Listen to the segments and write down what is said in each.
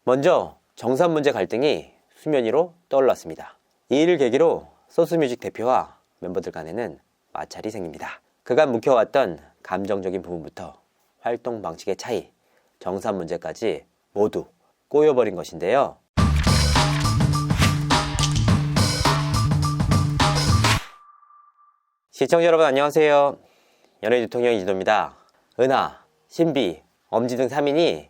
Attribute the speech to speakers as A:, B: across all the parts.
A: 먼저 정산 문제 갈등이 수면 위로 떠올랐습니다. 이 일을 계기로 소스뮤직 대표와 멤버들 간에는 마찰이 생깁니다. 그간 묵혀왔던 감정적인 부분부터 활동 방식의 차이, 정산 문제까지 모두 꼬여버린 것인데요. 시청자 여러분 안녕하세요. 연예인 대통령 이진호입니다. 은하, 신비, 엄지 등 3인이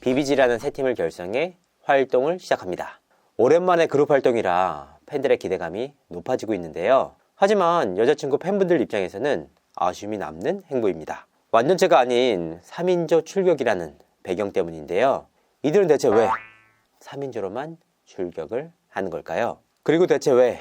A: 비비지라는 새 팀을 결성해 활동을 시작합니다. 오랜만에 그룹 활동이라 팬들의 기대감이 높아지고 있는데요. 하지만 여자친구 팬분들 입장에서는 아쉬움이 남는 행보입니다. 완전체가 아닌 3인조 출격이라는 배경 때문인데요. 이들은 대체 왜 3인조로만 출격을 하는 걸까요? 그리고 대체 왜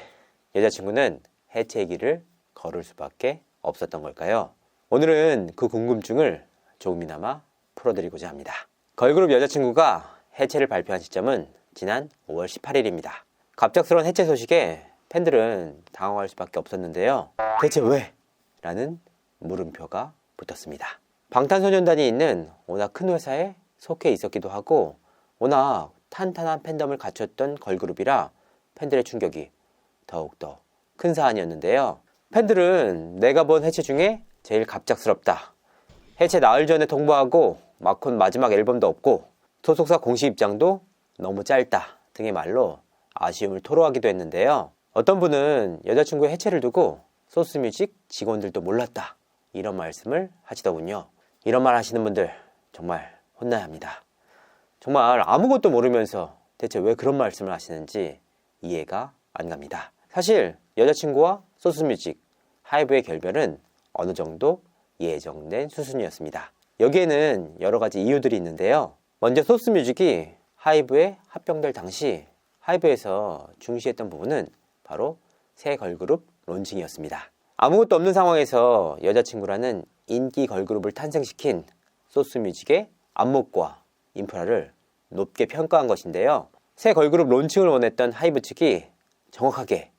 A: 여자친구는 해체의 길을 걸을 수밖에 없었던 걸까요? 오늘은 그 궁금증을 조금이나마 풀어드리고자 합니다. 걸그룹 여자친구가 해체를 발표한 시점은 지난 5월 18일입니다. 갑작스러운 해체 소식에 팬들은 당황할 수밖에 없었는데요. 대체 왜? 라는 물음표가 붙었습니다. 방탄소년단이 있는 워낙 큰 회사에 속해 있었기도 하고 워낙 탄탄한 팬덤을 갖췄던 걸그룹이라 팬들의 충격이 더욱더 큰 사안이었는데요. 팬들은 내가 본 해체 중에 제일 갑작스럽다. 해체 나흘 전에 통보하고 마콘 마지막 앨범도 없고 소속사 공식 입장도 너무 짧다 등의 말로 아쉬움을 토로하기도 했는데요. 어떤 분은 여자친구의 해체를 두고 소스뮤직 직원들도 몰랐다 이런 말씀을 하시더군요. 이런 말 하시는 분들 정말 혼나야 합니다. 정말 아무것도 모르면서 대체 왜 그런 말씀을 하시는지 이해가 안 갑니다. 사실 여자친구와 소스뮤직, 하이브의 결별은 어느 정도 예정된 수순이었습니다. 여기에는 여러 가지 이유들이 있는데요. 먼저 소스뮤직이 하이브에 합병될 당시 하이브에서 중시했던 부분은 바로 새 걸그룹 론칭이었습니다. 아무것도 없는 상황에서 여자친구라는 인기 걸그룹을 탄생시킨 소스뮤직의 안목과 인프라를 높게 평가한 것인데요. 새 걸그룹 론칭을 원했던 하이브 측이 정확하게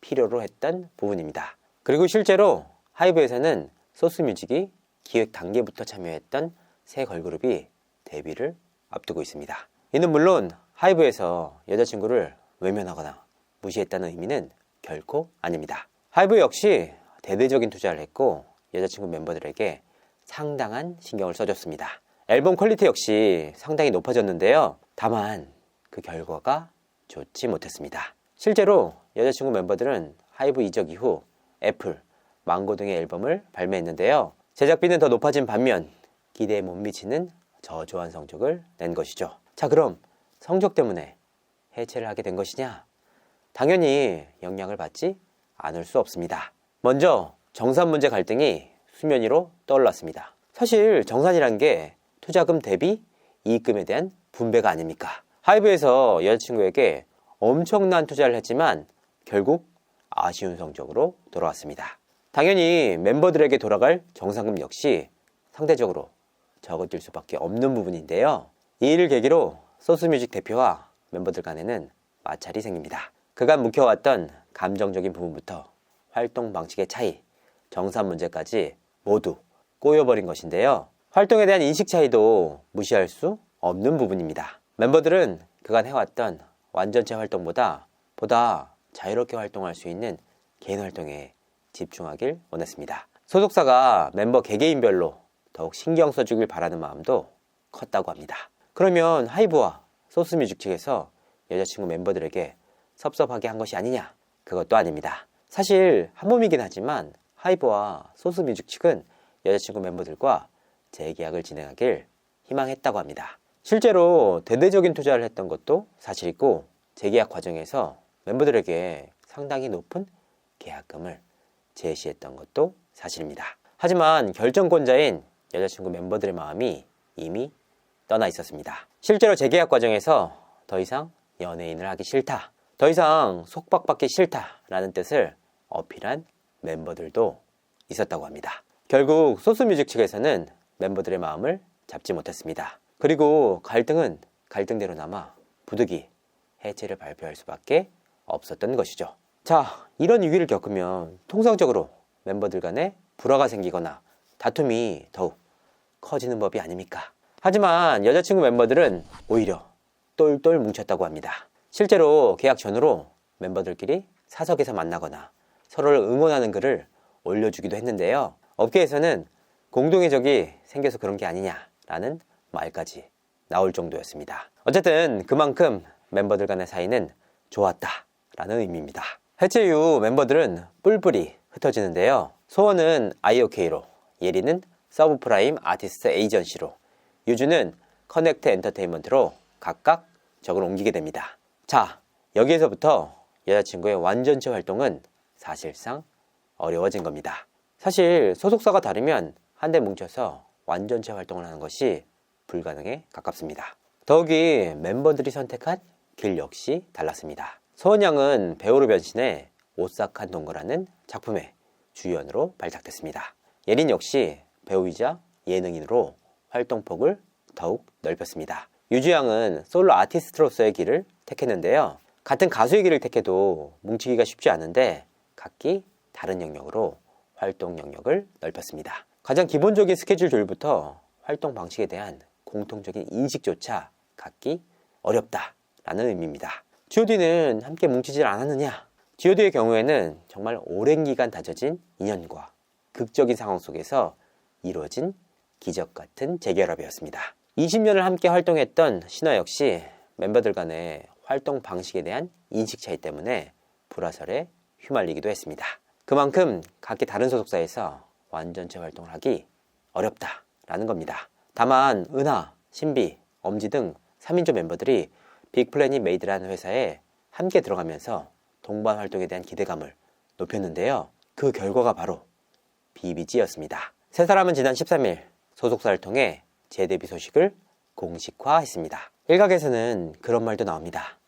A: 필요로 했던 부분입니다. 그리고 실제로 하이브에서는 소스뮤직이 기획 단계부터 참여했던 새 걸그룹이 데뷔를 앞두고 있습니다. 이는 물론 하이브에서 여자친구를 외면하거나 무시했다는 의미는 결코 아닙니다. 하이브 역시 대대적인 투자를 했고 여자친구 멤버들에게 상당한 신경을 써줬습니다. 앨범 퀄리티 역시 상당히 높아졌는데요. 다만 그 결과가 좋지 못했습니다. 실제로 여자친구 멤버들은 하이브 이적 이후 애플, 망고 등의 앨범을 발매했는데요. 제작비는 더 높아진 반면 기대에 못 미치는 저조한 성적을 낸 것이죠. 자, 그럼 성적 때문에 해체를 하게 된 것이냐? 당연히 영향을 받지 않을 수 없습니다. 먼저 정산 문제 갈등이 수면 위로 떠올랐습니다. 사실 정산이란 게 투자금 대비 이익금에 대한 분배가 아닙니까? 하이브에서 여자친구에게 엄청난 투자를 했지만 결국 아쉬운 성적으로 돌아왔습니다. 당연히 멤버들에게 돌아갈 정산금 역시 상대적으로 적어질 수밖에 없는 부분인데요. 이 일을 계기로 소스뮤직 대표와 멤버들 간에는 마찰이 생깁니다. 그간 묵혀왔던 감정적인 부분부터 활동 방식의 차이, 정산 문제까지 모두 꼬여버린 것인데요. 활동에 대한 인식 차이도 무시할 수 없는 부분입니다. 멤버들은 그간 해왔던 완전체 활동보다 자유롭게 활동할 수 있는 개인 활동에 집중하길 원했습니다. 소속사가 멤버 개개인별로 더욱 신경 써주길 바라는 마음도 컸다고 합니다. 그러면 하이브와 소스뮤직 측에서 여자친구 멤버들에게 섭섭하게 한 것이 아니냐? 그것도 아닙니다. 사실 한 몸이긴 하지만 하이브와 소스뮤직 측은 여자친구 멤버들과 재계약을 진행하길 희망했다고 합니다. 실제로 대대적인 투자를 했던 것도 사실이고 재계약 과정에서 멤버들에게 상당히 높은 계약금을 제시했던 것도 사실입니다. 하지만 결정권자인 여자친구 멤버들의 마음이 이미 떠나 있었습니다. 실제로 재계약 과정에서 더 이상 연예인을 하기 싫다, 더 이상 속박받기 싫다라는 뜻을 어필한 멤버들도 있었다고 합니다. 결국 소스뮤직 측에서는 멤버들의 마음을 잡지 못했습니다. 그리고 갈등은 갈등대로 남아 부득이 해체를 발표할 수밖에 없었던 것이죠. 자, 이런 위기를 겪으면 통상적으로 멤버들 간에 불화가 생기거나 다툼이 더욱 커지는 법이 아닙니까? 하지만 여자친구 멤버들은 오히려 똘똘 뭉쳤다고 합니다. 실제로 계약 전후로 멤버들끼리 사석에서 만나거나 서로를 응원하는 글을 올려주기도 했는데요. 업계에서는 공동의 적이 생겨서 그런 게 아니냐라는 말까지 나올 정도였습니다. 어쨌든 그만큼 멤버들 간의 사이는 좋았다라는 의미입니다. 해체 이후 멤버들은 뿔뿔이 흩어지는데요. 소원은 IOK로, 예리는 서브프라임 아티스트 에이전시로, 유주는 커넥트 엔터테인먼트로 각각 적을 옮기게 됩니다. 자, 여기에서부터 여자친구의 완전체 활동은 사실상 어려워진 겁니다. 사실 소속사가 다르면 한데 뭉쳐서 완전체 활동을 하는 것이 불가능에 가깝습니다. 더욱이 멤버들이 선택한 길 역시 달랐습니다. 소원 양은 배우로 변신해 오싹한 동거라는 작품의 주연으로 발탁됐습니다. 예린 역시 배우이자 예능인으로 활동폭을 더욱 넓혔습니다. 유주 양은 솔로 아티스트로서의 길을 택했는데요. 같은 가수의 길을 택해도 뭉치기가 쉽지 않은데 각기 다른 영역으로 활동 영역을 넓혔습니다. 가장 기본적인 스케줄 조율부터 활동 방식에 대한 공통적인 인식조차 갖기 어렵다라는 의미입니다. G.O.D는 함께 뭉치질 않았느냐? G.O.D의 경우에는 정말 오랜 기간 다져진 인연과 극적인 상황 속에서 이루어진 기적 같은 재결합이었습니다. 20년을 함께 활동했던 신화 역시 멤버들 간의 활동 방식에 대한 인식 차이 때문에 불화설에 휘말리기도 했습니다. 그만큼 각기 다른 소속사에서 완전체 활동을 하기 어렵다라는 겁니다. 다만 은하, 신비, 엄지 등 3인조 멤버들이 빅플래닛 메이드라는 회사에 함께 들어가면서 동반 활동에 대한 기대감을 높였는데요. 그 결과가 바로 BBG였습니다. 세 사람은 지난 13일 소속사를 통해 재데뷔 소식을 공식화했습니다. 일각에서는 그런 말도 나옵니다.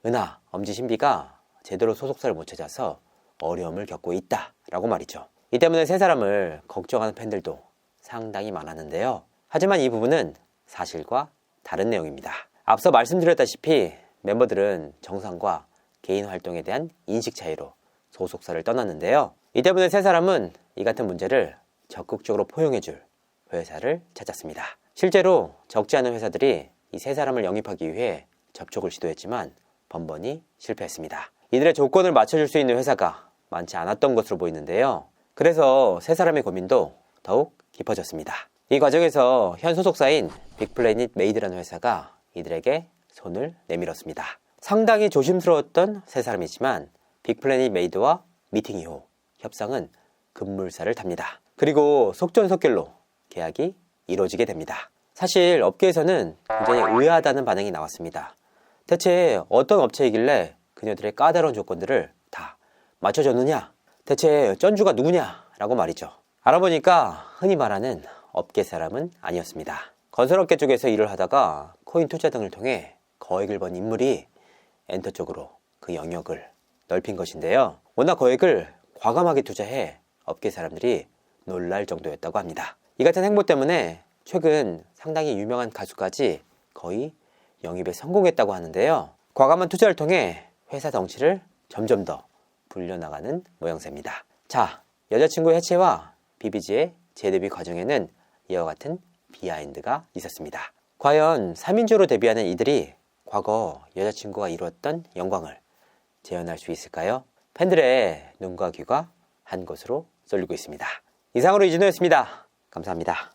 A: 은하, 엄지, 신비가 제대로 소속사를 못 찾아서 어려움을 겪고 있다라고 말이죠. 이 때문에 세 사람을 걱정하는 팬들도 상당히 많았는데요. 하지만 이 부분은 사실과 다른 내용입니다. 앞서 말씀드렸다시피 멤버들은 정상과 개인 활동에 대한 인식 차이로 소속사를 떠났는데요. 이 때문에 세 사람은 이 같은 문제를 적극적으로 포용해줄 회사를 찾았습니다. 실제로 적지 않은 회사들이 이 세 사람을 영입하기 위해 접촉을 시도했지만 번번이 실패했습니다. 이들의 조건을 맞춰줄 수 있는 회사가 많지 않았던 것으로 보이는데요. 그래서 세 사람의 고민도 더욱 깊어졌습니다. 이 과정에서 현 소속사인 빅플래닛 메이드라는 회사가 이들에게 손을 내밀었습니다. 상당히 조심스러웠던 세 사람이지만 빅플래닛 메이드와 미팅 이후 협상은 급물살을 탑니다. 그리고 속전속결로 계약이 이루어지게 됩니다. 사실 업계에서는 굉장히 의아하다는 반응이 나왔습니다. 대체 어떤 업체이길래 그녀들의 까다로운 조건들을 다 맞춰줬느냐? 대체 쩐주가 누구냐? 라고 말이죠. 알아보니까 흔히 말하는 업계 사람은 아니었습니다. 건설업계 쪽에서 일을 하다가 코인 투자 등을 통해 거액을 번 인물이 엔터 쪽으로 그 영역을 넓힌 것인데요. 워낙 거액을 과감하게 투자해 업계 사람들이 놀랄 정도였다고 합니다. 이 같은 행보 때문에 최근 상당히 유명한 가수까지 거의 영입에 성공했다고 하는데요. 과감한 투자를 통해 회사 덩치를 점점 더 불려나가는 모양새입니다. 자, 여자친구의 해체와 BBG의 재데뷔 과정에는 이와 같은 비하인드가 있었습니다. 과연 3인조로 데뷔하는 이들이 과거 여자친구가 이루었던 영광을 재현할 수 있을까요? 팬들의 눈과 귀가 한 곳으로 쏠리고 있습니다. 이상으로 이진호였습니다. 감사합니다.